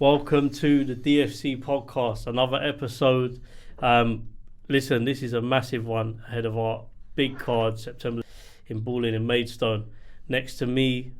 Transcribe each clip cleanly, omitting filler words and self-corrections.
Welcome to the DFC podcast, another episode. Listen, this is a massive one ahead of our big card, September in Ballin in Maidstone. Next to me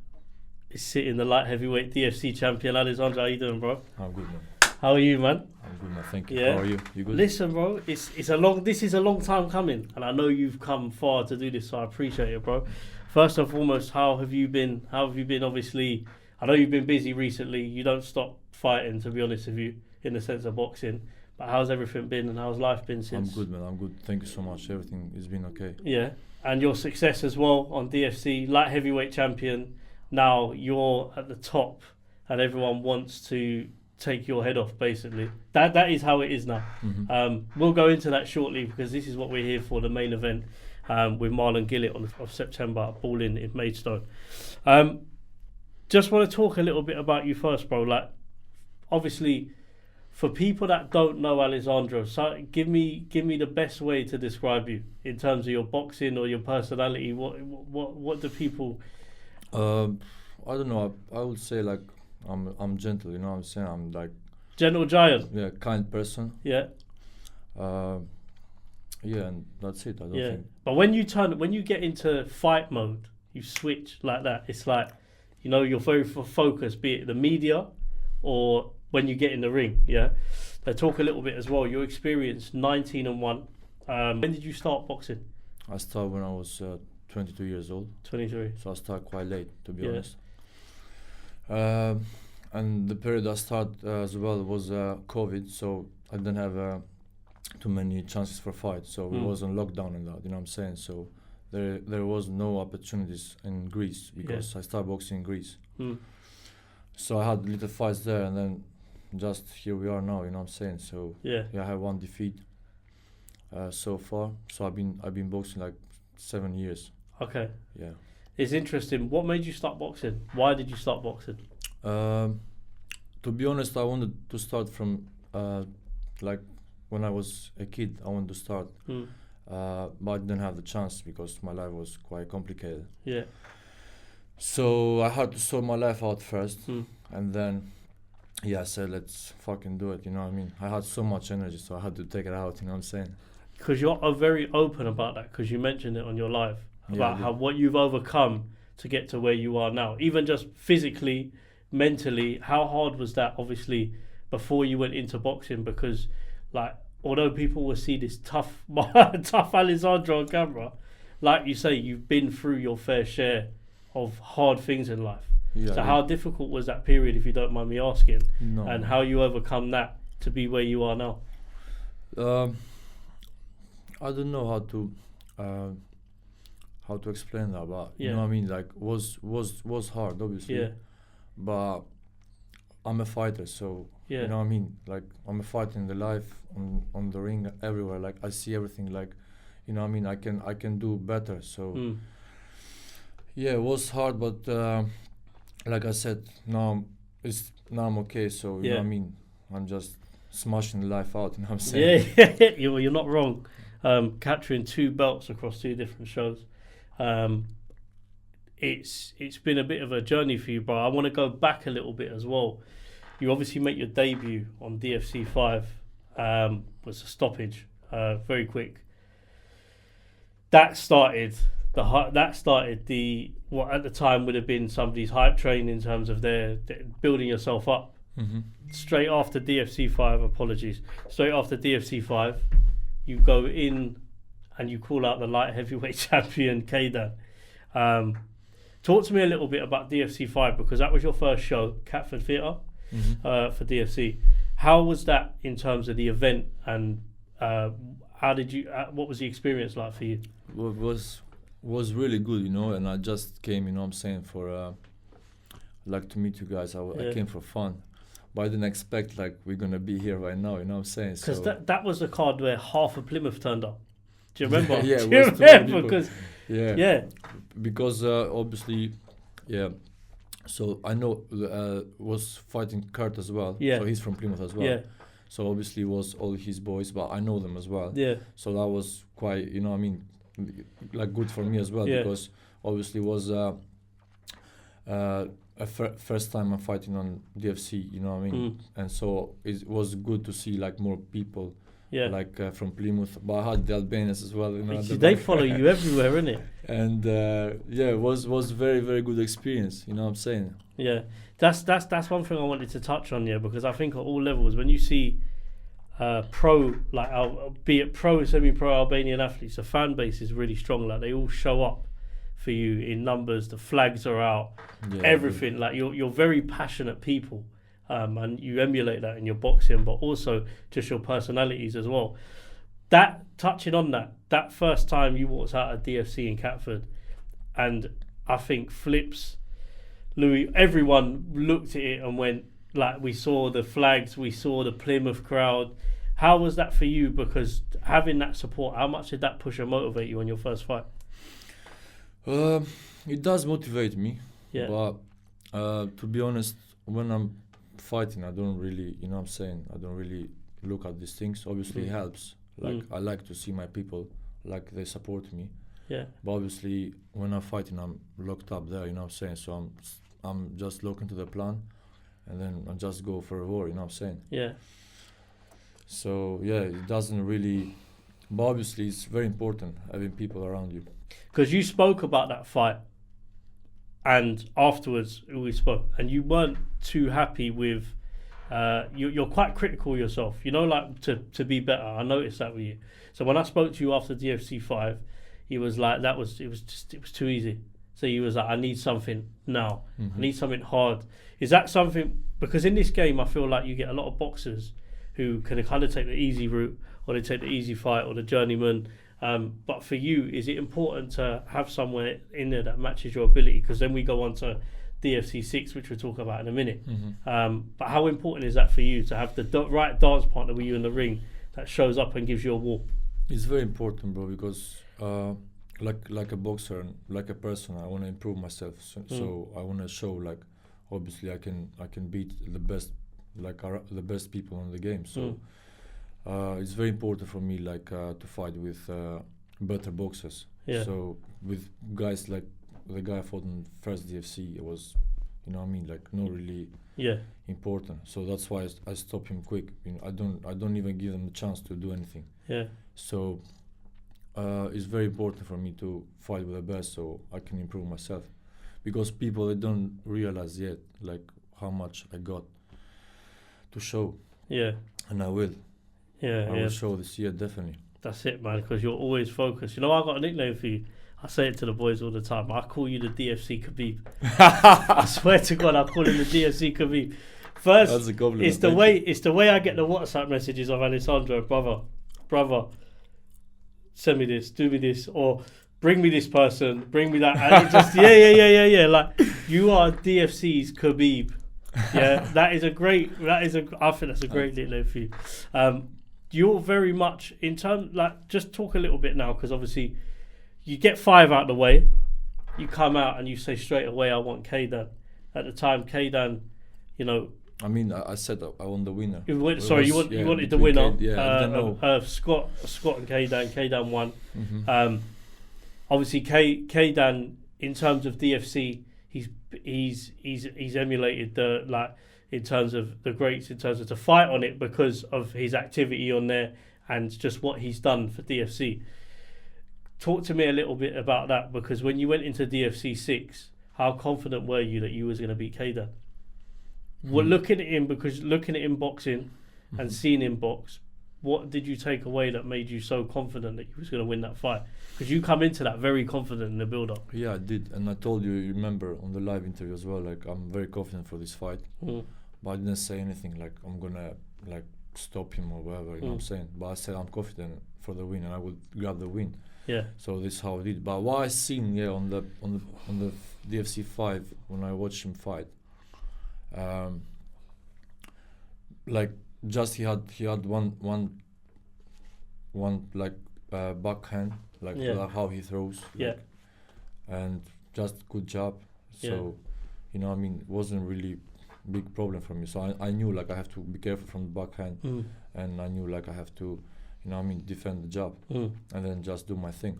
is sitting the light heavyweight DFC champion, Alessandro. How you doing, bro? I'm good, man. How are you, man? I'm good, man. Thank you. Yeah. How are you? You good? Listen, bro, this is a long time coming, and I know you've come far to do this, so I appreciate it, bro. First and foremost, how have you been? Obviously, I know you've been busy recently. You don't stop fighting, to be honest with you, in the sense of boxing. But how's everything been, and how's life been since? I'm good, man. I'm good. Thank you so much. Everything has been okay. Yeah, and your success as well on DFC, light heavyweight champion. Now you're at the top, and everyone wants to take your head off, basically. That is how it is now. Mm-hmm. We'll go into that shortly, because this is what we're here for, the main event with Marlon Gillett of September at Ballin in Maidstone. Just want to talk a little bit about you first, bro. Like, obviously, for people that don't know Alessandro, so give me the best way to describe you in terms of your boxing or your personality. What do people? I don't know. I would say like I'm gentle. You know what I'm saying? I'm like Gentle giant. yeah, kind person. Yeah. Yeah, and that's it. I don't think. But when you get into fight mode, you switch like that. It's like, you know, you're very focused, be it the media or when you get in the ring. Yeah. They talk a little bit as well. Your experience, 19-1. When did you start boxing? I started when I was 22 years old. 23. So I started quite late, to be Yeah. honest. And the period I started as well was COVID, so I didn't have too many chances for fights. So we was on lockdown and that, you know what I'm saying? So there was no opportunities in Greece because I started boxing in Greece. So I had little fights there, and then just here we are now, you know what I'm saying? So Yeah. I have one defeat so far. So I've been boxing like 7 years. Okay. Yeah. It's interesting. What made you start boxing? Why did you start boxing? To be honest, I wanted to start from like when I was a kid. I wanted to start, but I didn't have the chance because my life was quite complicated. Yeah. So I had to sort my life out first, and then I said, let's fucking do it. You know what I mean? I had so much energy, so I had to take it out. You know what I'm saying? Because you're very open about that, because you mentioned it on your live about how what you've overcome to get to where you are now, even just physically, mentally. How hard was that, obviously, before you went into boxing? Because, like, although people will see this tough Alessandro on camera, like you say, you've been through your fair share of hard things in life. So how difficult was that period, if you don't mind me asking? No. And how you overcome that to be where you are now? I don't know how to explain that, but you know what I mean. Like was hard, obviously. Yeah. But I'm a fighter, so you know what I mean. Like I'm a fighter in the life, on the ring, everywhere. Like I see everything. Like, you know what I mean. I can do better. So yeah, it was hard, but like I said, now I'm okay. So you know what I mean. I'm just smashing life out. You know what I'm saying? Yeah, you're not wrong. Capturing 2 belts across 2 different shows. It's been a bit of a journey for you, bro. I want to go back a little bit as well. You obviously make your debut on DFC 5. Was a stoppage, very quick. That started the what at the time would have been somebody's hype train in terms of their building yourself up. Straight after DFC 5, apologies. Straight after DFC 5, you go in and you call out the light heavyweight champion Kaydan. Talk to me a little bit about DFC 5, because that was your first show, Catford Theatre, for DFC. How was that in terms of the event, and how did you? What was the experience like for you? Well, it was really good, you know. And I just came, you know what I'm saying, for like to meet you guys. I came for fun. But I didn't expect like we're gonna be here right now, you know what I'm saying? Because that was the card where half of Plymouth turned up. Do you remember? Yeah, Do you remember? Because because obviously, So I know was fighting Kurt as well. Yeah. So he's from Plymouth as well. Yeah. So obviously it was all his boys, but I know them as well. Yeah. So that was quite, you know what I mean, like good for me as well, because obviously it was first time I'm fighting on DFC, you know what I mean? And so it was good to see like more people, like from Plymouth, but I had the Albanians as well. You know, they follow you everywhere, innit? And it was very, very good experience. You know what I'm saying? Yeah, that's one thing I wanted to touch on, because I think at all levels, when you see pro, like be it pro, semi-pro Albanian athletes, the fan base is really strong. Like they all show up for you in numbers, the flags are out, everything. Like you're very passionate people, and you emulate that in your boxing, but also just your personalities as well. That touching on that first time you walked out of DFC in Catford, and I think Flips, Louis, everyone looked at it and went, like, we saw the flags, we saw the Plymouth crowd. How was that for you? Because having that support, how much did that push and motivate you on your first fight? It does motivate me, but to be honest, when I'm fighting, I don't really, you know what I'm saying, I don't really look at these things. Obviously it helps, like I like to see my people, like they support me, but obviously when I'm fighting, I'm locked up there, you know what I'm saying, so I'm just looking to the plan, and then I just go for a war, you know what I'm saying. So it doesn't really, but obviously it's very important having people around you. Because you spoke about that fight, and afterwards we spoke, and you weren't too happy with. You're quite critical yourself, you know, like to be better. I noticed that with you. So when I spoke to you after DFC 5, he was like, it was too easy. So he was like, I need something now. I need something hard. Is that something? Because in this game, I feel like you get a lot of boxers who can kind of take the easy route, or they take the easy fight, or the journeyman. But for you, is it important to have somewhere in there that matches your ability? Because then we go on to DFC 6, which we'll talk about in a minute. But how important is that for you to have the right dance partner with you in the ring that shows up and gives you a war? It's very important, bro, because like a boxer and like a person, I want to improve myself. So I want to show, like, obviously I can beat the best, like the best people in the game. So it's very important for me, like to fight with better boxers. So with guys like the guy I fought in first DFC, it was, you know what I mean, like not really important. So that's why I stop him quick. You know, I don't even give him the chance to do anything. So it's very important for me to fight with the best, so I can improve myself. Because people, they don't realize yet, like, how much I got to show. And I will. I will show this year, definitely. That's it, man, because you're always focused. You know, I got a nickname for you. I say it to the boys all the time. I call you the DFC Khabib. I swear to God, I call him the DFC Khabib. First, that's a compliment. It's the way I get the WhatsApp messages of Alessandro, brother, send me this, do me this, or bring me this person, bring me that. And it just like, you are DFC's Khabib. I think that's a great nickname for you. You're very much in terms, like, just talk a little bit now, because obviously you get 5 out of the way, you come out and you say straight away, I want Kaydan. At the time, Kaydan, you know, I mean, I said I want the winner. You wanted the winner. Scott and Kaydan. Kaydan won. Obviously, Kaydan, in terms of DFC, he's emulated the, like, in terms of the greats, in terms of to fight on it because of his activity on there and just what he's done for DFC. Talk to me a little bit about that, because when you went into DFC 6, how confident were you that you was going to beat Kaydan? Well, looking at him boxing and seeing him box, what did you take away that made you so confident that you was going to win that fight? Because you come into that very confident in the build-up. Yeah, I did, and I told you, remember, on the live interview as well, like, I'm very confident for this fight, but I didn't say anything like I'm gonna, like, stop him or whatever, you know what I'm saying? But I said I'm confident for the win and I would grab the win. So this is how I did. But what I seen on the DFC 5 when I watched him fight, like, just he had one like backhand, like how he throws, like, and just good job. So you know, I mean, it wasn't really big problem for me. So I knew, like, I have to be careful from the backhand, and I knew, like, I have to, you know, I mean, defend the jab and then just do my thing.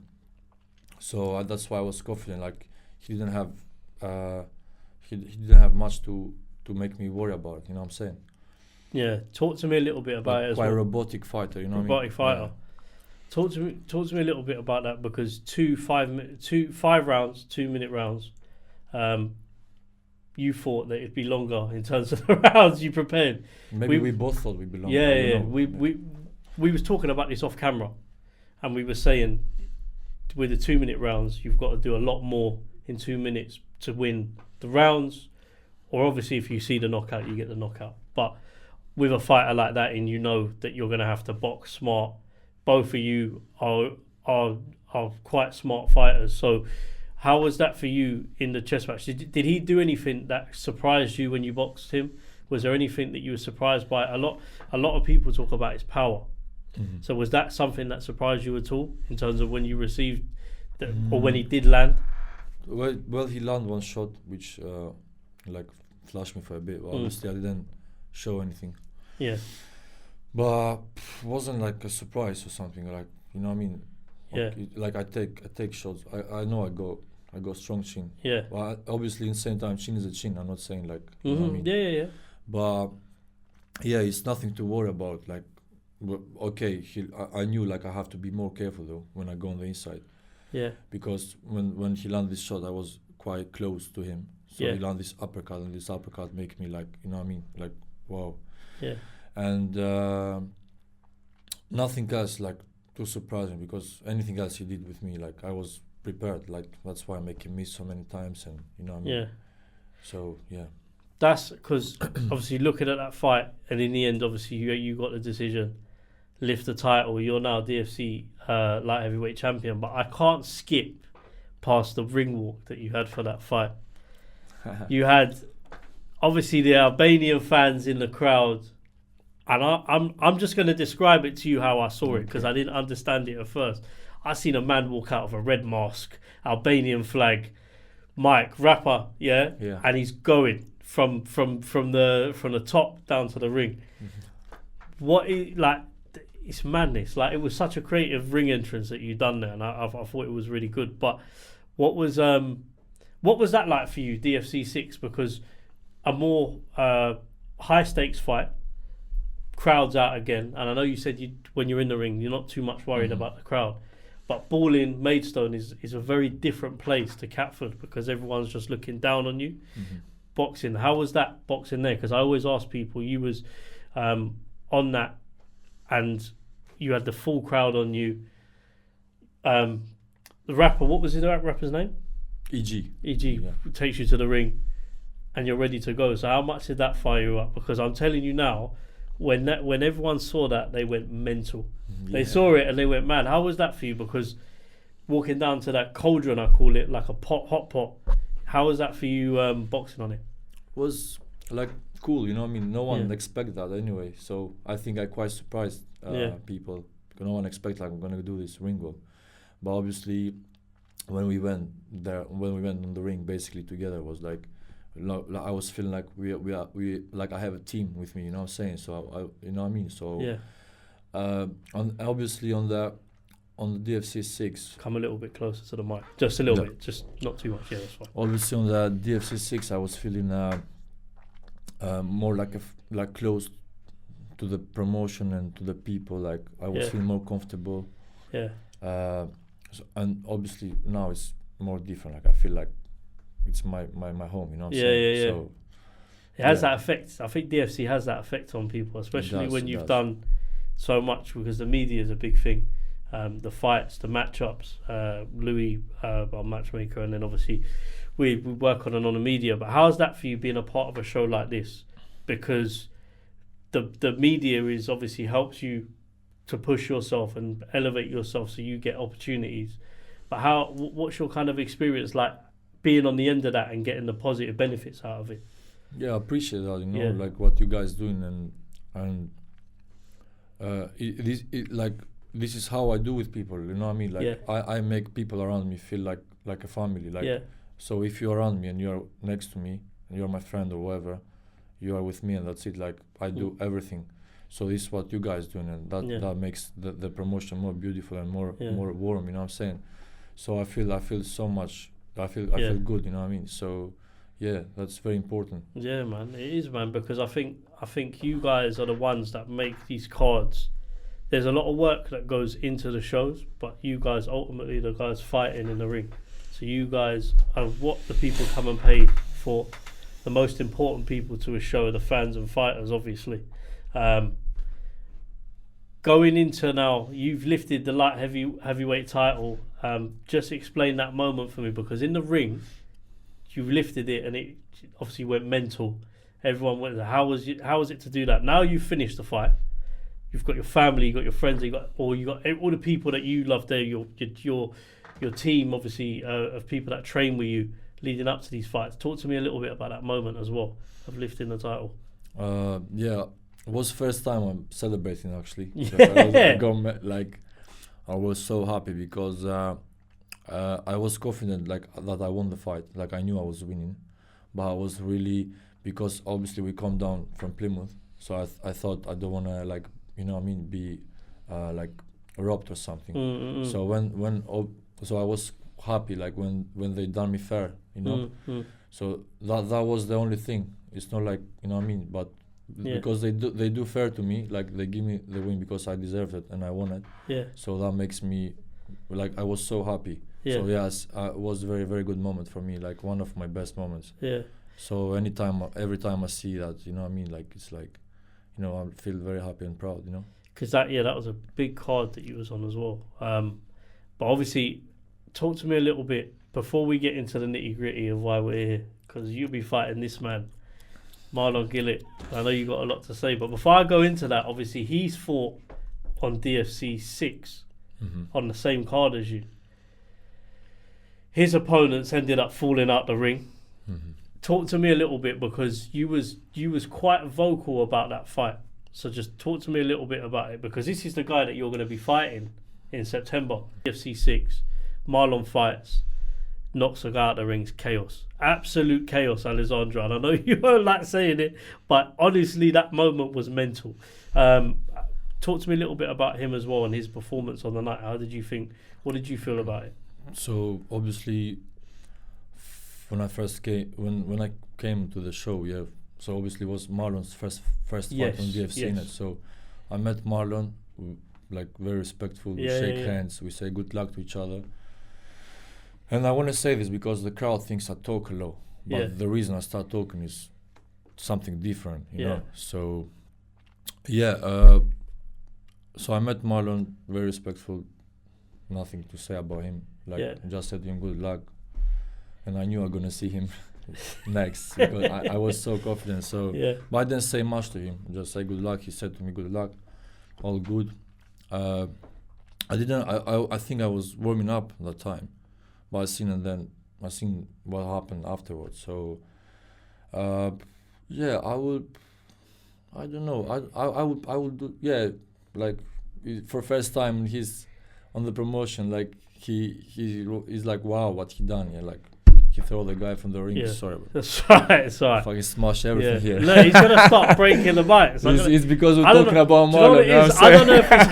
So that's why I was confident. Like, he didn't have he didn't have much to make me worry about. You know what I'm saying? Yeah. Talk to me a little bit about it as well. Quite a robotic fighter, you know. Robotic fighter. Yeah. Talk to me a little bit about that, because 5 rounds, 2-minute rounds. You thought that it'd be longer in terms of the rounds you prepared. Maybe we both thought we'd be longer. Yeah. We was talking about this off camera, and we were saying with the 2-minute rounds, you've got to do a lot more in 2 minutes to win the rounds. Or obviously, if you see the knockout, you get the knockout. But with a fighter like that, and you know that you're going to have to box smart. Both of you are quite smart fighters. So how was that for you in the chess match? Did he do anything that surprised you when you boxed him? Was there anything that you were surprised by? A lot of people talk about his power. Mm-hmm. So was that something that surprised you at all in terms of when you received or when he did land? Well, he landed one shot which flashed me for a bit. Well, obviously I didn't show anything. Yeah. But wasn't like a surprise or something, like, you know what I mean? Yeah. Like I take shots. I know I go strong chin. Yeah. But obviously in the same time, chin is a chin. I'm not saying like, you know what I mean? Yeah. But yeah, it's nothing to worry about. Like, okay, I knew like I have to be more careful though when I go on the inside. Yeah. Because when he landed this shot, I was quite close to him. So he landed this uppercut, and this uppercut make me like, you know what I mean? Like, wow. Yeah. And nothing else like too surprising, because anything else he did with me, like I was prepared. Like that's why I make him miss so many times, and you know what I mean? Yeah. So yeah. That's because obviously looking at that fight, and in the end, obviously you got the decision, lift the title. You're now DFC light heavyweight champion. But I can't skip past the ring walk that you had for that fight. You had obviously the Albanian fans in the crowd. And I'm just going to describe it to you how I saw it, because I didn't understand it at first. I seen a man walk out of a red mask, Albanian flag, mic, rapper, yeah, and he's going from the top down to the ring. Mm-hmm. It's madness. Like, it was such a creative ring entrance that you done there, and I thought it was really good. But what was that like for you, DFC 6? Because a more high stakes fight. Crowds out again, and I know you said when you're in the ring you're not too much worried about the crowd, but Ballin Maidstone is a very different place to Catford, because everyone's just looking down on you. Mm-hmm. Boxing, how was that boxing there? Because I always ask people, you was on that and you had the full crowd on you. The rapper, what was the rapper's name? EG takes you to the ring and you're ready to go. So how much did that fire you up? Because I'm telling you now, when everyone saw that, they went mental. Yeah. They saw it and they went mad. How was that for you? Because walking down to that cauldron, I call it, like a hot pot. How was that for you boxing on it? Was like cool, you know what I mean? No one expected that anyway. So I think I quite surprised people. No one expected like I'm gonna do this ring walk. But obviously, when we went on the ring, basically together, was like, I was feeling like we like I have a team with me, you know what I'm saying? So I you know what I mean? So obviously on the DFC 6, come a little bit closer to the mic, just a little bit, just not too much. Yeah, that's fine. Obviously on the DFC 6, I was feeling more like close to the promotion and to the people. Like I was feeling more comfortable. Yeah. And obviously now it's more different. Like I feel like it's my home, you know what I'm saying? Yeah. So it has that effect. I think DFC has that effect on people, especially when you've done so much, because the media is a big thing. The fights, the matchups, Louis, our matchmaker, and then obviously we work on and on the media. But how's that for you being a part of a show like this? Because the media is obviously helps you to push yourself and elevate yourself so you get opportunities. But what's your kind of experience like being on the end of that and getting the positive benefits out of it? Yeah, I appreciate that, you know, like what you guys doing, and this is how I do with people, you know what I mean? Like I make people around me feel like a family. Like so if you're around me and you're next to me and you're my friend or whatever, you are with me and that's it. Like I do everything. So this is what you guys doing, and that makes the promotion more beautiful and more warm, you know what I'm saying? So I feel so much. I feel good, you know what I mean? So yeah, that's very important. Yeah, man, it is, man, because I think you guys are the ones that make these cards. There's a lot of work that goes into the shows, but you guys ultimately the guys fighting in the ring. So you guys are what the people come and pay for. The most important people to a show are the fans and fighters, obviously. Going into now, you've lifted the light heavyweight title. Just explain that moment for me, because in the ring, you've lifted it and it obviously went mental. Everyone went, how was it to do that? Now you've finished the fight. You've got your family, you've got your friends, you got all the people that you love there. Your team, obviously, of people that train with you leading up to these fights. Talk to me a little bit about that moment as well of lifting the title. Yeah, it was first time I'm celebrating actually. Yeah. I was so happy because I was confident that I won the fight. Like I knew I was winning, but I was really, because obviously we come down from Plymouth, so I thought I don't want to be robbed or something. Mm-hmm. So I was happy when they done me fair, So that was the only thing. It's not like but because they do fair to me, like they give me the win because I deserved it and I won it. Yeah. So that makes me I was so happy. Yeah. So yes, it was a very, very good moment for me, like one of my best moments. Yeah. So every time I see that, it's like, I feel very happy and proud, Because that was a big card that you was on as well. But obviously, talk to me a little bit before we get into the nitty gritty of why we're here, because you'll be fighting this man, Marlon Gillett. I know you got a lot to say, but before I go into that, obviously he's fought on DFC 6 on the same card as you. His opponents ended up falling out the ring. Mm-hmm. Talk to me a little bit, because you was quite vocal about that fight. So just talk to me a little bit about it, because this is the guy that you're going to be fighting in September. DFC 6, Marlon fights, knocks the guy out the rings, chaos. Absolute chaos, Alessandro. And I know you don't like saying it, but honestly, that moment was mental. Talk to me a little bit about him as well and his performance on the night. What did you feel about it? So obviously, when I came to the show, so obviously it was Marlon's first fight on DFC net. So I met Marlon, very respectful. We shake hands, we say good luck to each other. And I want to say this because the crowd thinks I talk a lot, but the reason I start talking is something different, you know. So so I met Marlon, very respectful, nothing to say about him. Just said to him good luck, and I knew I was gonna see him next because I was so confident. So, but I didn't say much to him. Just say good luck. He said to me good luck, all good. I think I was warming up at that time, but I seen what happened afterwards. So, I don't know. I would do for first time he's on the promotion, he's like, wow, what he done. He throw the guy from the ring. Sorry, that's right. Fucking smash everything here. No, he's gonna start breaking the mics. It's because we're talking about Marlon. I don't know if it's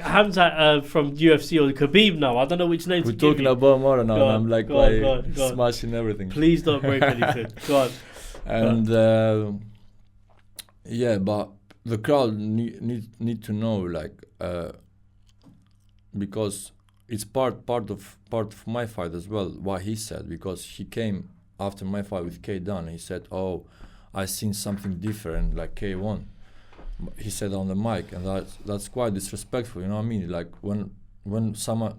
Hamzat from UFC or Khabib now. I don't know which name. We're talking about Marlon now, and I'm go on. smashing everything. Please don't break anything. Go on. And but the crowd need to know, because it's part of my fight as well. What he said, because he came after my fight with K Dunn, he said, "Oh, I seen something different, like K won." He said on the mic, and that's quite disrespectful. You know what I mean? When someone,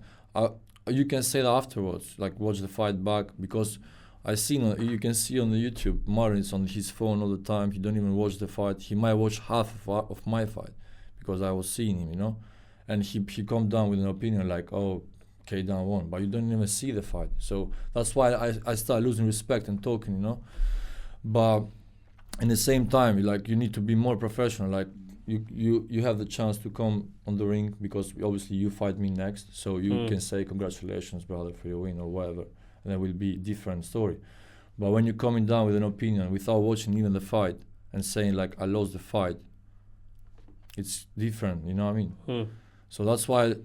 you can say that afterwards, watch the fight back, because you can see on the YouTube, Marlon is on his phone all the time. He don't even watch the fight. He might watch half of my fight, because I was seeing him, and he come down with an opinion oh, K Down won, but you don't even see the fight. So that's why I start losing respect and talking, But in the same time, you need to be more professional. You have the chance to come on the ring, because obviously you fight me next, so you can say congratulations, brother, for your win or whatever. And that will be a different story. But when you're coming down with an opinion without watching even the fight and saying I lost the fight, it's different, you know what I mean? So that's why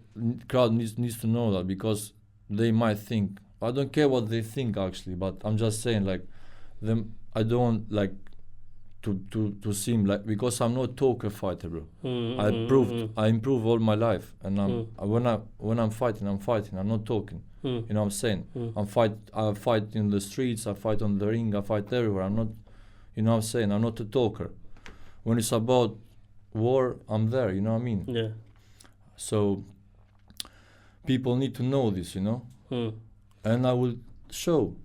crowd needs to know that, because they might think I don't care what they think actually, but I'm just saying like them. I don't want like to seem like, because I'm not talker fighter, bro. I improved all my life, and when I'm fighting, I'm not talking. You know what I'm saying? I fight in the streets, I fight on the ring, I fight everywhere. I'm not, you know what I'm saying? I'm not a talker. When it's about war, I'm there, you know what I mean? Yeah. So people need to know this, you know? And I will show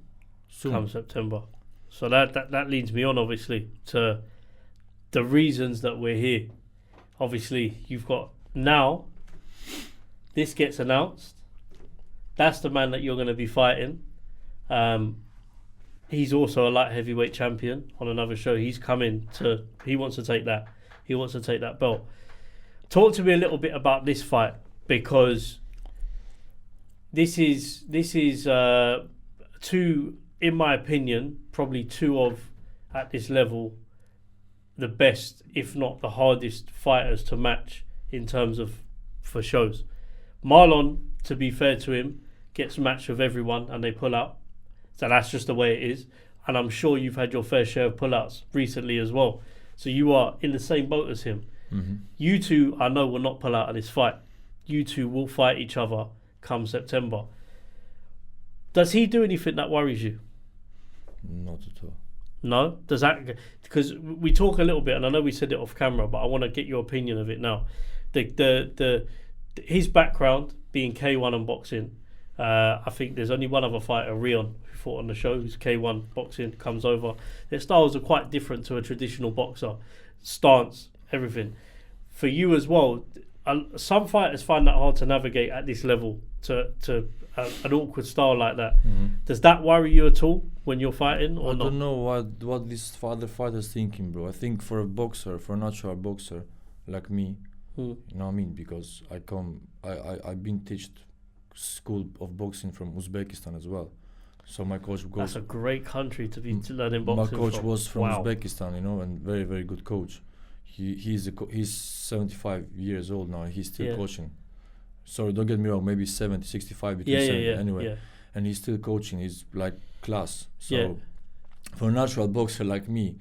soon. Come September. So that leads me on, obviously, to the reasons that we're here. Obviously, you've got now, this gets announced. That's the man that you're going to be fighting. He's also a light heavyweight champion on another show. He wants to take that. He wants to take that belt. Talk to me a little bit about this fight, because this is two, in my opinion, probably two of, at this level, the best, if not the hardest fighters to match in terms of for shows. Marlon, to be fair to him, gets matched with everyone and they pull out. So that's just the way it is. And I'm sure you've had your fair share of pullouts recently as well. So you are in the same boat as him. You two, I know, will not pull out of this fight. You two will fight each other come September. Does he do anything that worries you? Not at all. No? Does that... Because we talk a little bit, and I know we said it off camera, but I want to get your opinion of it now. His background being K1 and boxing, I think there's only one other fighter, Rion, who fought on the show, who's K1 boxing, comes over. Their styles are quite different to a traditional boxer. Stance, everything. For you as well, some fighters find that hard to navigate at this level, to an awkward style like that. Does that worry you at all when you're fighting, or not? I don't know what these other fighters thinking, bro. I think for a natural boxer like me, you know what I mean? Because I've been taught school of boxing from Uzbekistan as well. So my coach goes... That's a great country to be learning boxing. My coach was from Uzbekistan, you know, and very, very good coach. He's 75 years old now. He's still coaching. Sorry, don't get me wrong. Maybe 70, 65 between 70 anyway. Yeah. And he's still coaching. He's like class. So for a natural boxer like me,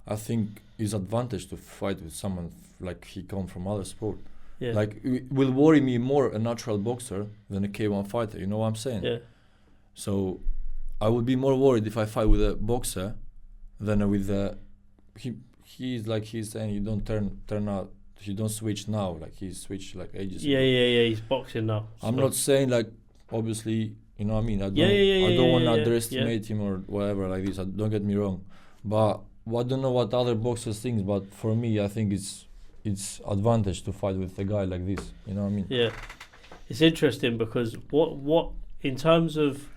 I think it's advantage to fight with someone like he come from other sport. Yeah. Like it will worry me more a natural boxer than a K1 fighter. You know what I'm saying? Yeah. So I would be more worried if I fight with a boxer than with a... He's like he's saying, you don't turn out, you don't switch now, like he's switched like ages ago. Yeah, he's boxing now. So. I'm not saying like, obviously, you know what I mean? I don't want to underestimate him or whatever like this, don't get me wrong. But I don't know what other boxers think, but for me, I think it's advantage to fight with a guy like this, you know what I mean? Yeah. It's interesting because what in terms of,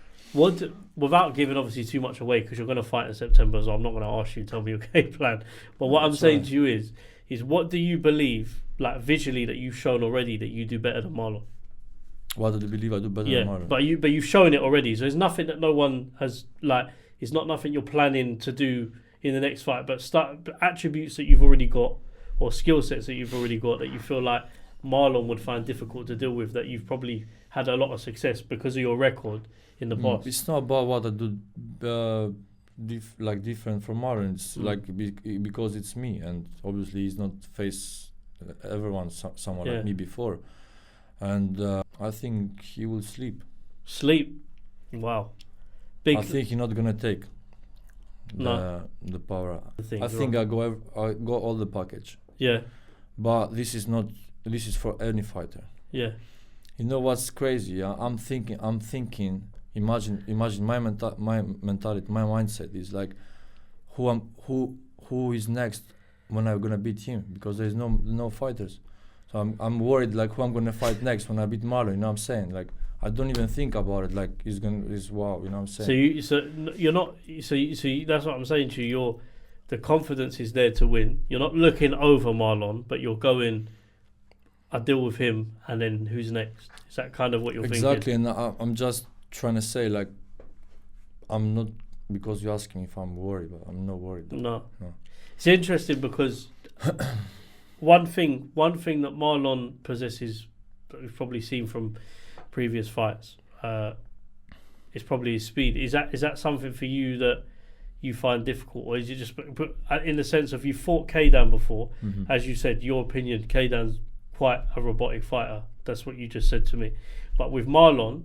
without giving obviously too much away, because you're going to fight in September, so I'm not going to ask you to tell me your game plan. But what I'm saying to you is what do you believe, like visually, that you've shown already that you do better than Marlon? What do you believe I do better than Marlon? but you've shown it already. So there's nothing that no one has, like, it's not nothing you're planning to do in the next fight, but attributes that you've already got or skill sets that you've already got that you feel like Marlon would find difficult to deal with, that you've probably had a lot of success because of your record in the past. It's not about what I do different from Marlon. It's like because it's me, and obviously he's not faced someone like me before, and I think he will sleep. Wow. I think he's not gonna take the power. I think I go all the package. Yeah. But this is for any fighter. Yeah. You know what's crazy? I'm thinking. Imagine my mentality, my mindset is like, who is next when I'm gonna beat him, because there's no fighters. So I'm worried like who I'm gonna fight next when I beat Marlon. You know what I'm saying? Like I don't even think about it. Like wow. You know what I'm saying? So you're not. So that's what I'm saying to you. The confidence is there to win. You're not looking over Marlon, but you're going, I deal with him, and then who's next? Is that kind of what you're thinking? Exactly, and I'm just trying to say, like, I'm not, because you're asking me if I'm worried, but I'm not worried. No. It's interesting because one thing that Marlon possesses, that we've probably seen from previous fights, it's probably his speed. Is that something for you that you find difficult, or is it just in the sense of you fought K-Dan before? As you said, your opinion, K-Dan's quite a robotic fighter. That's what you just said to me. But with Marlon,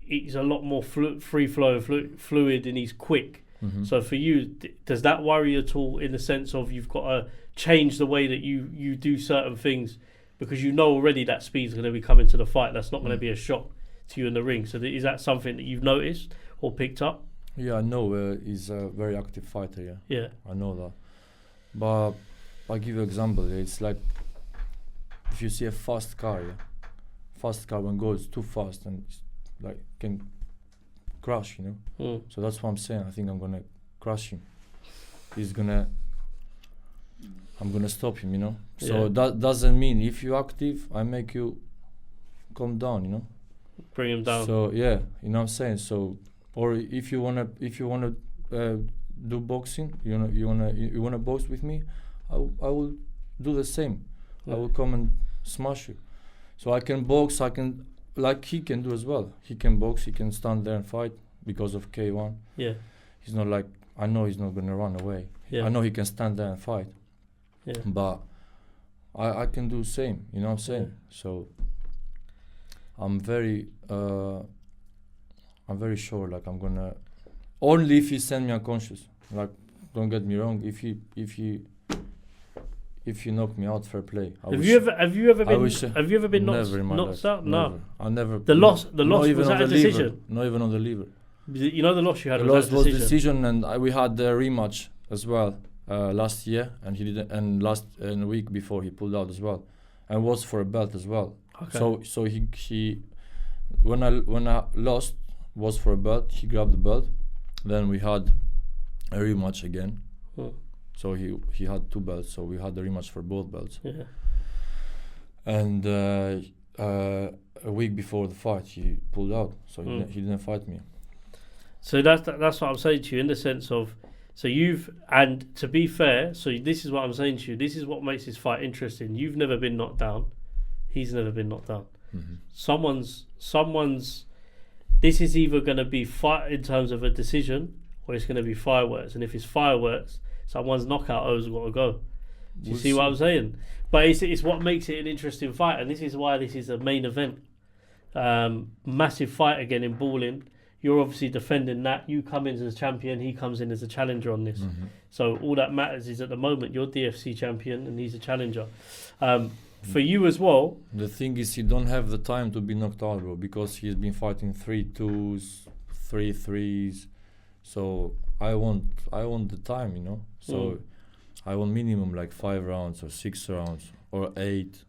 he's a lot more free flow, fluid, and he's quick. So for you, does that worry you at all, in the sense of you've got to change the way that you do certain things, because you know already that speed's going to be coming to the fight? That's not going to be a shock to you in the ring. So is that something that you've noticed or picked up? Yeah, I know he's a very active fighter. Yeah, I know that. But I'll give you an example. It's like if you see a fast car, fast car when goes too fast and it's like can crash, So that's what I'm saying. I think I'm gonna crush him. I'm gonna stop him, So that doesn't mean if you're active, I make you calm down, Bring him down. So yeah, you know what I'm saying. So, or if you wanna do boxing, you wanna box with me, I will do the same. I will come and smash you. So I can box. I can, like he can do as well. He can box. He can stand there and fight because of K1. Yeah. He's not like, I know he's not gonna run away. Yeah. I know he can stand there and fight. Yeah. But I can do the same. You know what I'm saying? Yeah. So I'm very sure. Like I'm gonna, only if he send me unconscious. Like, don't get me wrong. If you knock me out, fair play. Have you ever been knocked out? No, I never. The loss was that a decision? Not even on the liver. You know the loss you had. The loss was decision, and we had the rematch as well last year, and he did, and a week before he pulled out as well, and was for a belt as well. Okay. So he when I lost was for a belt. He grabbed the belt. Then we had a rematch again. So he had 2 belts. So we had the rematch for both belts. Yeah. And a week before the fight, he pulled out. So he didn't fight me. So that's what I'm saying to you, in the sense of, and to be fair, so this is what I'm saying to you. This is what makes this fight interesting. You've never been knocked down. He's never been knocked down. Someone's. This is either going to be fight in terms of a decision, or it's going to be fireworks. And if it's fireworks, someone's knockout has got to go. Do you see what I'm saying? But it's what makes it an interesting fight, and this is why this is a main event. Massive fight again in Ballin. You're obviously defending that. You come in as a champion, he comes in as a challenger on this. So all that matters is at the moment you're DFC champion and he's a challenger. For you as well. The thing is, he don't have the time to be knocked out, bro, because he's been fighting 3-2s, 3-3s. So I want the time, So I want minimum like 5 rounds or 6 rounds or 8,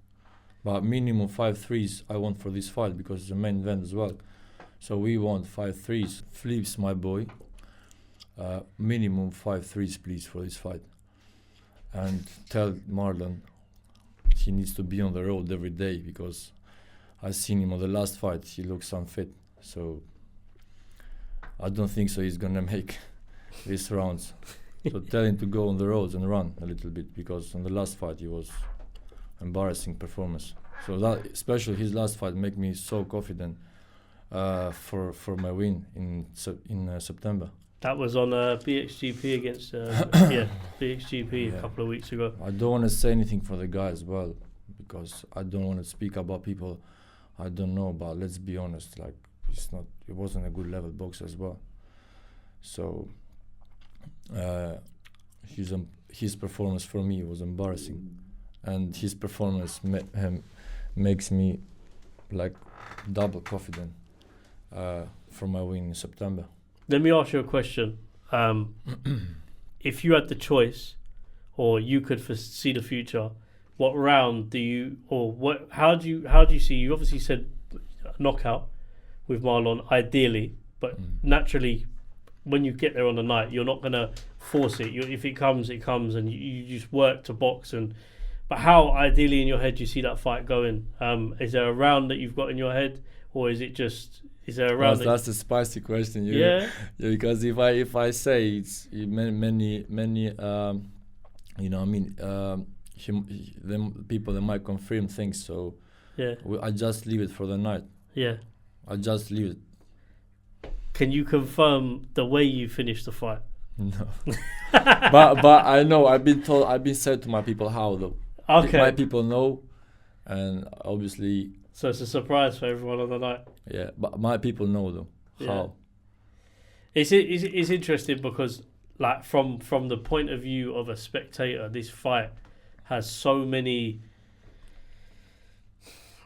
but minimum 5 threes I want for this fight, because it's a main event as well. So we want 5 threes. Flips, my boy. Minimum 5 threes, please, for this fight. And tell Marlon he needs to be on the road every day, because I seen him on the last fight. He looks unfit. So I don't think so he's gonna make these rounds. So tell him to go on the roads and run a little bit, because on the last fight he was embarrassing performance. So that, especially his last fight, make me so confident for my win in September. That was on BXGP against BXGP a couple of weeks ago. I don't want to say anything for the guy as well, because I don't want to speak about people I don't know, but let's be honest, like it wasn't a good level boxer as well. So his performance for me was embarrassing, and his performance makes me like double confident for my win in September. Let me ask you a question. If you had the choice, or you could see the future, what round do you, or what? How do you see? You obviously said knockout with Marlon, ideally, but naturally, when you get there on the night, you're not gonna force it. If it comes, it comes, and you just work to box. But how ideally in your head do you see that fight going? Is there a round that you've got in your head, or is it just? Is there a round? That's a spicy question. Yeah. Because if I say it's many people that might confirm things. So I just leave it for the night. Yeah. I just leave it. can you confirm the way you finished the fight? No. but I know, I've been said to my people how though. Okay. My people know, and obviously. So it's a surprise for everyone on the night. Yeah, but my people know though how. It's interesting because, like, from the point of view of a spectator, this fight has so many.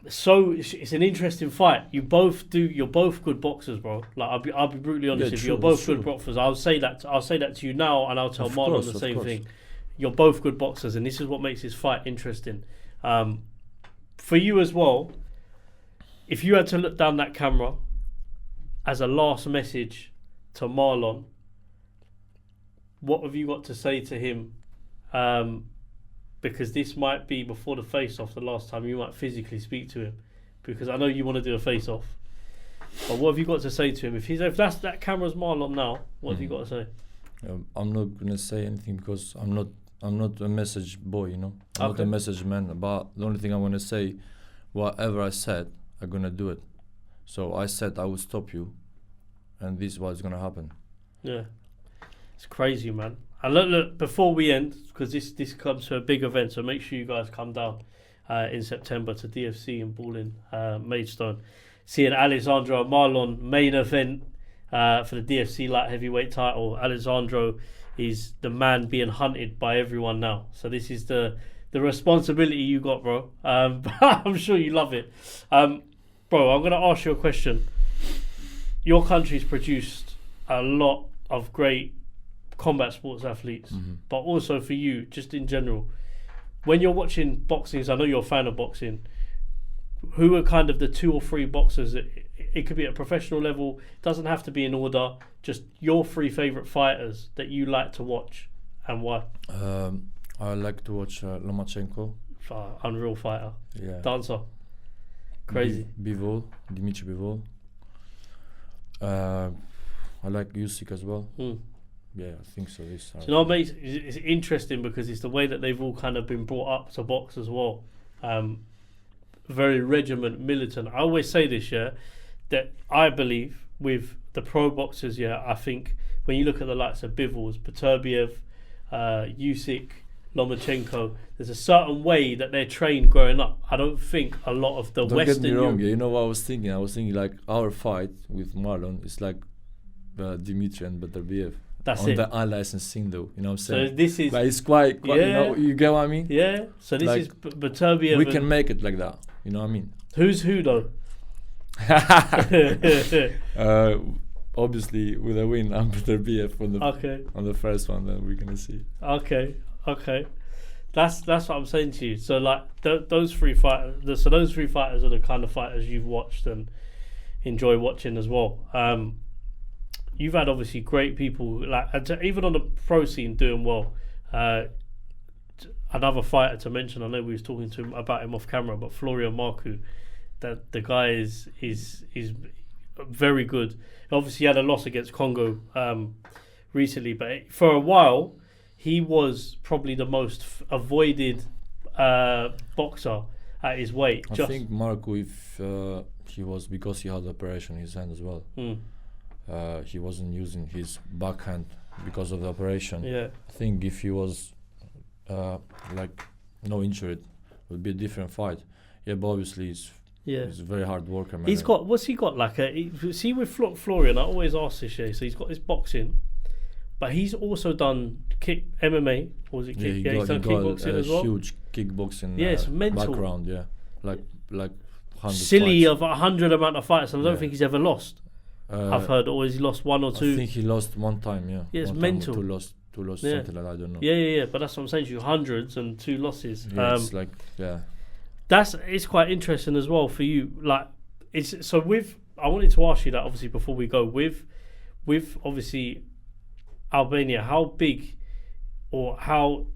So it's an interesting fight. You're both good boxers, bro. Like I'll be brutally honest with you. You're both good boxers. I'll say that to you now, and I'll tell Marlon the same thing. You're both good boxers, and this is what makes this fight interesting. For you as well, if you had to look down that camera as a last message to Marlon, what have you got to say to him? Because this might be before the face-off the last time you might physically speak to him, because I know you want to do a face-off. But what have you got to say to him? If that camera's Marlon now, what have you got to say? I'm not gonna say anything because I'm not a message boy, you know. I'm not a message man. But the only thing I want to say, whatever I said, I'm gonna do it. So I said I would stop you, and this is what's gonna happen. Yeah, it's crazy, man. And look, before we end, because this comes to a big event, so make sure you guys come down in September to DFC in Ballin, Maidstone. Seeing Alessandro and Marlon main event for the DFC light heavyweight title. Alessandro is the man being hunted by everyone now. So this is the responsibility you got, bro. I'm sure you love it. Bro, I'm going to ask you a question. Your country's produced a lot of great combat sports athletes, but also for you, just in general, when you're watching boxing, I know you're a fan of boxing, who are kind of the 2 or 3 boxers that it could be at a professional level, doesn't have to be in order, just your 3 favourite fighters that you like to watch and why? I like to watch Lomachenko. Unreal fighter. Yeah. Dancer. Crazy. Bivol, Dimitri Bivol. I like Usyk as well. Yeah, I think so. So, you know, mate, it's interesting because it's the way that they've all kind of been brought up to box as well. Very regiment, militant. I always say this, that I believe with the pro boxers, I think when you look at the likes of Bivol, Beterbiev, Usyk, Lomachenko, there's a certain way that they're trained growing up. I don't think a lot of the Western... Don't get me wrong, you know what I was thinking? I was thinking like our fight with Marlon is like Dimitri and Beterbiev. That's on it. The unlicensed thing, though, you know what I'm saying? So this is... Like it's quite you know, you get what I mean? Yeah, so this like, is Beterbiev. We can make it like that, you know what I mean? Who's who, though? Obviously, with a win, I'm Beterbiev on the first one, then we're going to see. Okay. That's what I'm saying to you. So, like, those 3 fighters... So those 3 fighters are the kind of fighters you've watched and enjoy watching as well. You've had obviously great people, like even on the pro scene, doing well. Another fighter to mention, I know we was talking to him about him off camera, but Florian Marku, that the guy is very good. Obviously, he had a loss against Congo recently, but for a while, he was probably the most avoided boxer at his weight. I think Marku, if he was, because he had operation in his hand as well. He wasn't using his backhand because of the operation. Yeah, I think if he was like no injured, it would be a different fight. Yeah, but obviously he's a very hard worker, man. What's he got? Like see with Florian, I always ask this. So he's got his boxing, but he's also done MMA. Or was it kick? He's done kickboxing as well. Huge kickboxing. It's mental background. Yeah, like 100 silly fights. Of 100 amount of fights, and I don't think he's ever lost. I've heard, or has he lost 1 or 2? I think he lost 1 time, yeah. Yeah, it's mental. 2 lost, something like that, I don't know. Yeah, but that's what I'm saying to you, hundreds and 2 losses. Yeah, it's like, it's quite interesting as well for you. Like, I wanted to ask you that, obviously, before we go, with obviously Albania, how big, or how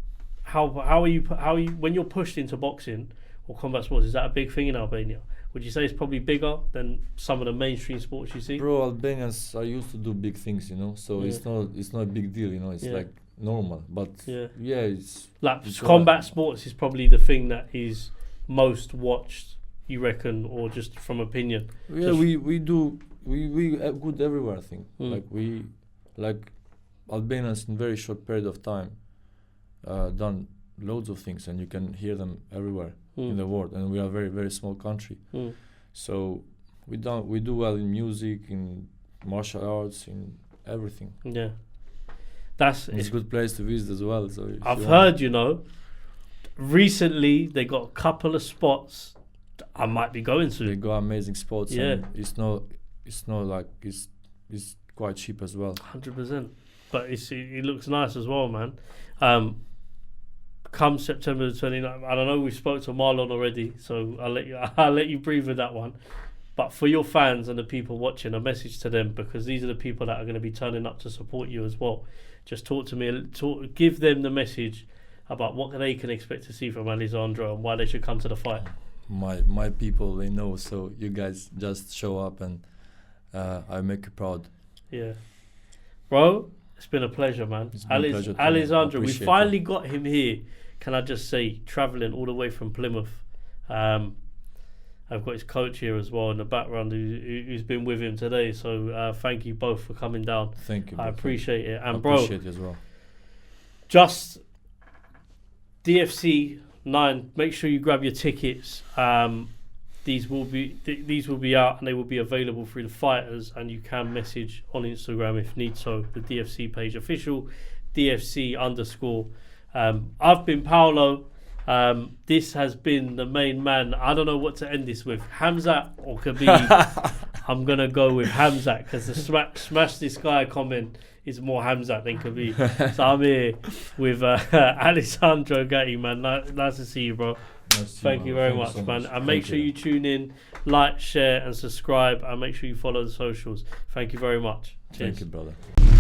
are you, when you're pushed into boxing or combat sports, is that a big thing in Albania? Would you say it's probably bigger than some of the mainstream sports you see? Bro, Albanians are used to do big things, you know. So it's not a big deal, you know. It's like normal, but it's like combat sports is probably the thing that is most watched, you reckon, or just from opinion? Yeah, we do we good everywhere. I think like Albanians in very short period of time done loads of things, and you can hear them everywhere in the world. And we are a very very small country, so we do well in music, in martial arts, in everything. Yeah, it's a good place to visit as well. So I've heard, recently they got a couple of spots I might be going to. They got amazing spots. Yeah, and it's not like it's quite cheap as well. 100%. But it looks nice as well, man. Come September the 29th, I don't know, we spoke to Marlon already, so I'll let you breathe with that one. But for your fans and the people watching, a message to them, because these are the people that are going to be turning up to support you as well. Just talk to me, give them the message about what they can expect to see from Alessandro and why they should come to the fight. My people, they know, so you guys just show up and I make you proud. Yeah. Bro, it's been a pleasure, man. It's been a pleasure. Alessandro, we finally got him here. Can I just say, travelling all the way from Plymouth. I've got his coach here as well in the background who's been with him today. So thank you both for coming down. Thank you. I appreciate it. And I appreciate it as well. Just DFC 9. Make sure you grab your tickets. These will be out and they will be available through the fighters, and you can message on Instagram if need so, the DFC page official, DFC_. I've been Paolo. This has been the main man. I don't know what to end this with, Hamzat or Khabib. I'm gonna go with Hamzat because the smash this guy comment is more Hamzat than Khabib. So I'm here with Alessandro Gatti, man. Nice to see you, bro. Thank you very much, man. And make sure you tune in, like, share, and subscribe, and make sure you follow the socials. Thank you very much. Cheers. Thank you, brother.